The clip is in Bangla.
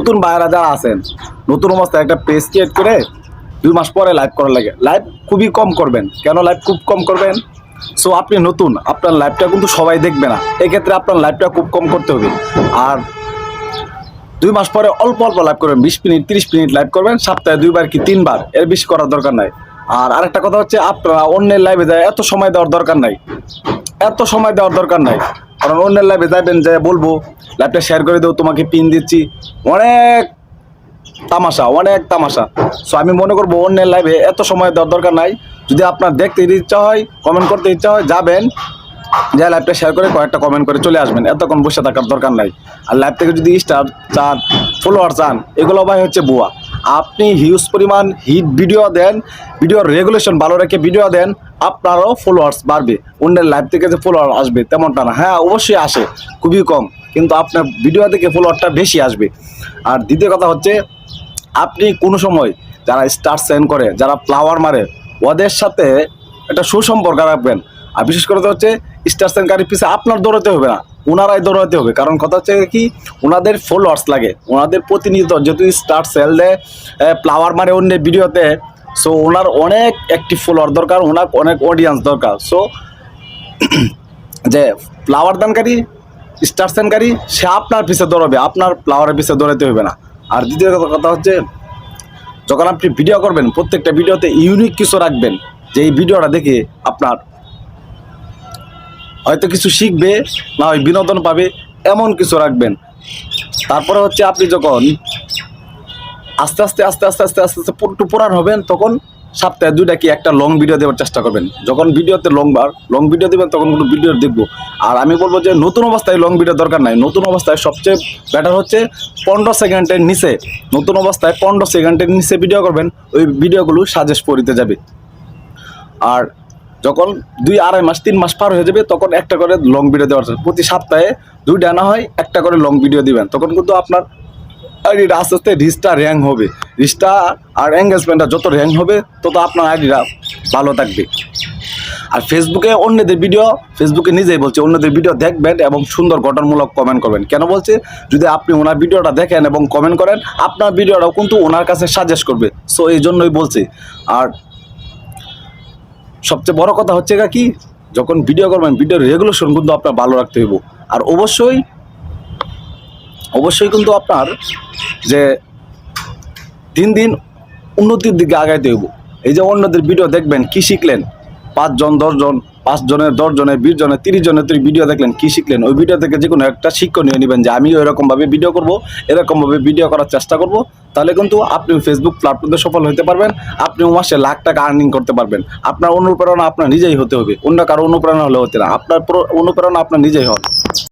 নতুন ভাইরা যারা আছেন, নতুন অবস্থায় একটা পেজ ক্রিয়েট করে 2 মাস পরে লাইভ করা লাগে। লাইভ খুবই কম করবেন। কেন লাইভ খুব কম করবেন? সো আপনি নতুন, আপনার লাইভটা কিন্তু সবাই দেখবে না, এক্ষেত্রে আপনার লাইভটা খুব কম করতে হবে। আর 2 মাস পরে অল্প অল্প লাইভ করবেন, 20 মিনিট 30 মিনিট লাইভ করবেন, সপ্তাহে 2 বার কি 3 বার, এর বেশি করার দরকার নাই। আর আরেকটা কথা হচ্ছে, আপনারা অন্যের লাইভে যায় এত সময় দেওয়ার দরকার নাই, এত সময় দেওয়ার দরকার নাই। কারণ অন্যের লাইভে যাবেন, যে বলবো লাইভটা শেয়ার করে দেবো, তোমাকে পিন দিচ্ছি, অনেক তামাশা, অনেক তামাশা। সো আমি মনে করবো অন্যের লাইভে এত সময় দেওয়ার দরকার নাই। যদি আপনার দেখতে ইচ্ছা হয়, কমেন্ট করতে ইচ্ছা হয়, যাবেন, যে লাইভটা শেয়ার করে কয়েকটা কমেন্ট করে চলে আসবেন, এতক্ষণ বসে থাকার দরকার নাই। আর লাইভ থেকে যদি স্টার চান, ফলোয়ার চান, এগুলো ভাই হচ্ছে বুয়া। আপনি হিউজ পরিমাণ হিট ভিডিও দেন, ভিডিওর রেগুলেশন ভালো রেখে ভিডিও দেন, আপনারও ফলোয়ার্স বাড়বে। অন্যের লাইভ থেকে যে ফলোয়ার আসবে তেমনটা না, হ্যাঁ অবশ্যই আসে, খুবই কম, কিন্তু আপনার ভিডিও থেকে ফলোয়ারটা বেশি আসবে। আর দ্বিতীয় কথা হচ্ছে, আপনি কোনো সময় যারা স্টার সেন্ড করে, যারা ফ্লাওয়ার মারে, ওদের সাথে একটা সুসম্পর্ক রাখবেন। আর বিশেষ করে হচ্ছে স্টার সেন্ডকারীর পিছিয়ে আপনার দৌড়াতে হবে না, ওনারাই দৌড়াতে হবে। কারণ কথা হচ্ছে কি, ওনাদের ফলোয়ার্স লাগে, ওনাদের প্রতিনিয়ত যেহেতু স্টার সেল দেয়, ফ্লাওয়ার মারে অন্যের ভিডিওতে, সো ওনার অনেক অ্যাক্টিভ ফলোয়ার দরকার, ওনার অনেক অডিয়েন্স দরকার। সো যে ফ্লাওয়ার দানকারী, স্টার সেন্ডকারী, সে আপনার পিছিয়ে দৌড়াবে, আপনার ফ্লাওয়ারের পিছিয়ে দৌড়াতে হবে না। আর দ্বিতীয় কথা হচ্ছে, যখন আপনি ভিডিও করবেন, প্রত্যেকটা ভিডিওতে ইউনিক কিছু রাখবেন, যে এই ভিডিওটা দেখে আপনার হয়তো কিছু শিখবে, না হয় বিনোদন পাবে, এমন কিছু রাখবেন। তারপরে হচ্ছে আপনি যখন আস্তে আস্তে আস্তে আস্তে আস্তে আস্তে আস্তে একটু পুরান হবেন, তখন সপ্তাহে 2টা কি একটা লং ভিডিও দেওয়ার চেষ্টা করবেন। যখন ভিডিওতে লং ভিডিও দেবেন, তখন কিন্তু ভিডিও দেখবো। আর আমি বলবো যে নতুন অবস্থায় লং ভিডিও দরকার নাই। নতুন অবস্থায় সবচেয়ে বেটার হচ্ছে 15 সেকেন্ডের নিচে, নতুন অবস্থায় 15 সেকেন্ডের নিচে ভিডিও করবেন, ওই ভিডিওগুলো সাজেস্ট করিতে যাবে। আর যখন 2-2.5 মাস 3 মাস পার হয়ে যাবে, তখন একটা করে লং ভিডিও দেওয়ার, প্রতি সপ্তাহে 2টা না হয় একটা করে লং ভিডিও দিবেন, তখন কিন্তু আপনার আইডিটা আস্তে আস্তে রিচটা র্যাঙ্ক হবে। রিচটা আর এঙ্গেজমেন্টটা যত র্যাঙ্ক হবে, তত আপনার আইডিটা ভালো থাকবে। আর ফেসবুকে অন্যদের ভিডিও, ফেসবুকে নিজেই বলছে, অন্যদের ভিডিও দেখবেন এবং সুন্দর গঠনমূলক কমেন্ট করবেন। কেন বলছে? যদি আপনি ওনার ভিডিওটা দেখেন এবং কমেন্ট করেন, আপনার ভিডিওটাও কিন্তু ওনার কাছে সাজেস্ট করবে। সো এই জন্যই বলছি। আর সবচেয়ে বড় কথা হচ্ছে কি, যখন ভিডিও করবেন, ভিডিওর রেগুলেশন কিন্তু আপনার ভালো রাখতে হইব। আর অবশ্যই কিন্তু আপনার যে দিন দিন উন্নতির দিকে আগাইতে হইব। এই যে অন্যদের ভিডিও দেখবেন, কি শিখলেন? 5 জন 10 জন, 5 জনের 10 জনের 20 জনের 30 জনের ভিডিও দেখলেন, কি শিখলেন? ওই ভিডিও থেকে যে কোনো একটা শিক্ষণীয় নেবেন, যে আমিও এরকমভাবে ভিডিও করব, এরকমভাবে ভিডিও করার চেষ্টা করব। তাহলে কিন্তু আপনি ফেসবুক প্ল্যাটফর্মে সফল হতে পারবেন, আপনি মাসে লাখ টাকা আর্নিং করতে পারবেন। আপনার অনুপ্রেরণা আপনার নিজেই হতে হবে, অন্য কারো অনুপ্রেরণা হলে হতে না, আপনার অনুপ্রেরণা আপনার নিজেই হন।